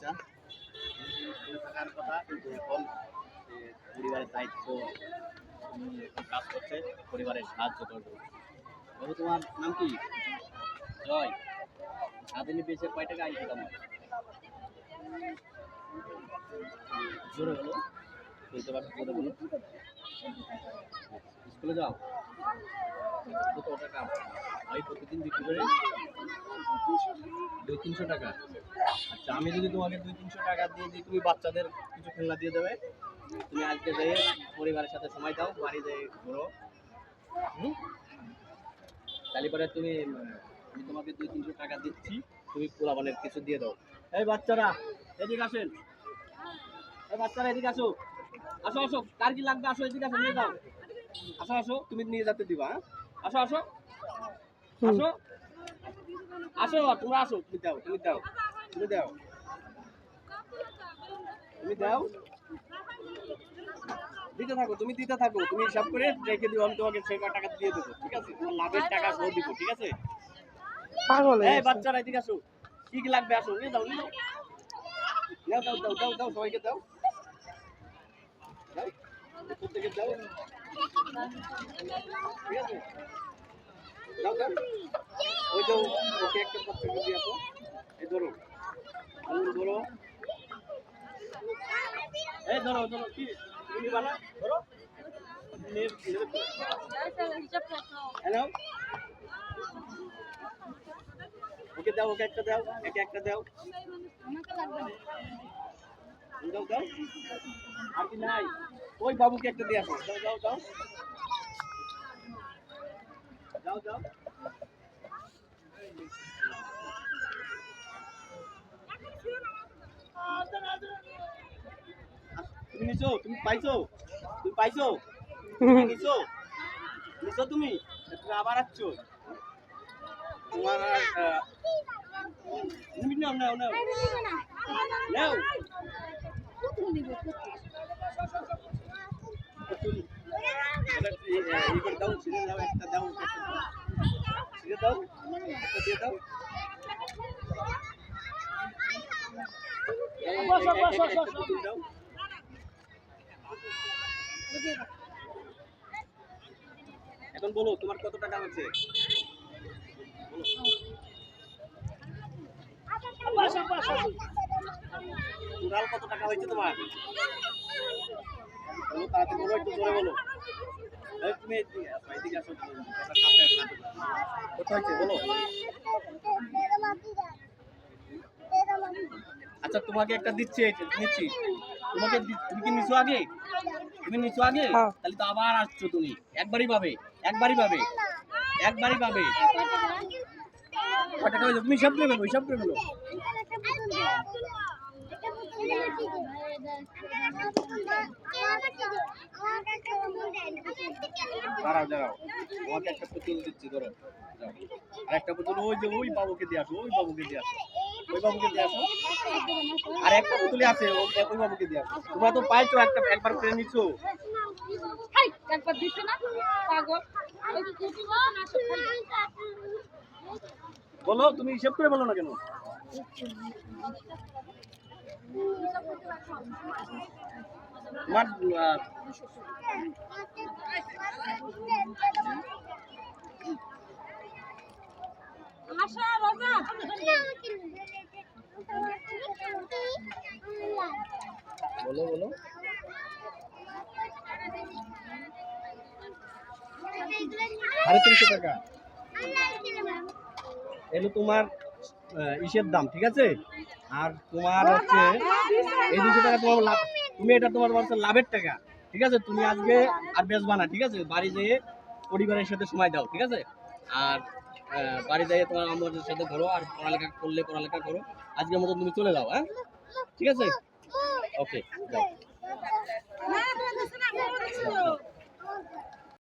বাচ্চা থাকার কথা, কিন্তু এখন পরিবারের দায়িত্ব কাজ করছে, পরিবারের সাহায্য করবে। তবে তোমার নাম কি? জয়। সারাদিনে বেঁচে কয় টাকা আয় তোমার? জোরে বলো, বলতে পারছো? জোরে বলো। স্কুলে যাও? কত টাকা ভাই প্রতিদিন বিক্রি করে? 200-300 টাকা। আচ্ছা, আমি যদি তোমাকে 200-300 টাকা দিয়ে দিই, তুমি বাচ্চাদের কিছু খেলনা দিয়ে দেবে? তুমি আজকে যেয়ে পরিবারের সাথে সময় দাও, বাড়ি যেয়ে ঘুরো। তাহলে পরে তুমি আমি তোমাকে 200-300 টাকা দিচ্ছি, তুমি পোলাপানের কিছু দিয়ে দাও। এই বাচ্চারা এদিকে আসেন, এই বাচ্চারা এদিকে আসো, আসো আসো, কার কি লাগবে আসো, এদিকে আসো, নিয়ে যাও। আসো আসো, তুমি নিয়ে যেতে দিবা। হ্যাঁ, আসো আসো আসো আসো, তোমরা আসো, তুমি দাও, তুমি দাও, তুমি দাও, তুমি দাও, দিতে থাকো, তুমি দিতে থাকো, তুমি হিসাব করে রেখে দিও, আমি তোমাকে সে টাকা দিয়ে দেবো, ঠিক আছে? তোমার লাভের টাকা সহ দিব, ঠিক আছে? এই বাচ্চারা এদিকে আসো, কি কি লাগবে আসো, নিয়ে দাও, নিয়ে দাও, দাও দাও দাও দাও, সবাইকে দাও, দাও প্রত্যেকে দাও, ঠিক আছে? দাও দাও, ওই যে ওকে একটা প্রত্যেকে দিয়ে আসো। এই ধরো, আঙুল ধরো, এই ধরো ধরো, কি তুমি বানা ধরো, হ্যালো, ওকে দাও, ওকে একটা দাও, একে একটা দাও, দাও দাও, আর কি নাই? ওই বাবুকে একটা দিয়ে আসো, দাও দাও দাও দাও দাও, তুমি নিছো, তুমি পাইছো, তুমি পাইছো, নিছো নিছো, তুমি আবার আসছো, তোমার তুমি নাও নাও নাও নাও, দাও, ছিঁড়ে দাও, একটা দাও, ছিঁড়ে দাও, একটা দিয়ে দাও, দাও। এখন বলো তোমার কত টাকা হচ্ছে? টোটাল কত টাকা হয়েছে তোমার? বলো তাড়াতাড়ি, বলো, একটু জোরে বলো। তুমি এদিকে আসো, কত হয়েছে বলো। আচ্ছা, তোমাকে একটা দিচ্ছি, নিচ্ছি তোমাকে, তুমি কি নিছো আগে? তুমি নিছো আগে? তাহলে তো আবার আসছো তুমি, একবারই পাবে, একবারই পাবে, একবারই পাবে। কত টাকা হয়েছে তুমি হিসাব করে বলো, হিসাব করে বলো। দাঁড়াও দাঁড়াও, তোমাকে একটা পুতুল দিচ্ছি, ধরো, আর একটা পুতুল ওই যে ওই বাবুকে দিয়ে আসো, ওই বাবুকে দিয়ে আসো, ওই বাবুকে দিয়ে আসো, আর একটা পুতুলি আছে, ওই বাবুকে দিয়ে আসো। তোমরা তো পাইছো, একটা একবার করে নিছো, একবার দিছো না পাগল। বলো, তুমি হিসাব করে বলো না কেন? তোমার বলো বলো, 350 টাকা এলো তোমার ইসের দাম, ঠিক আছে? আর তোমার হচ্ছে এই 200 টাকা তোমার লাভ, তুমি এটা তোমার হচ্ছে লাভের টাকা, ঠিক আছে? তুমি আজকে আর বেচবা না, ঠিক আছে? বাড়ি যেয়ে পরিবারের সাথে সময় দাও, ঠিক আছে? আর বাড়ি যেয়ে তোমার আমাদের সাথে ধরো, আর পড়ালেখা করলে পড়ালেখা করো। আজকের মতো তুমি চলে যাও, হ্যাঁ, ঠিক আছে? ওকে, যাও।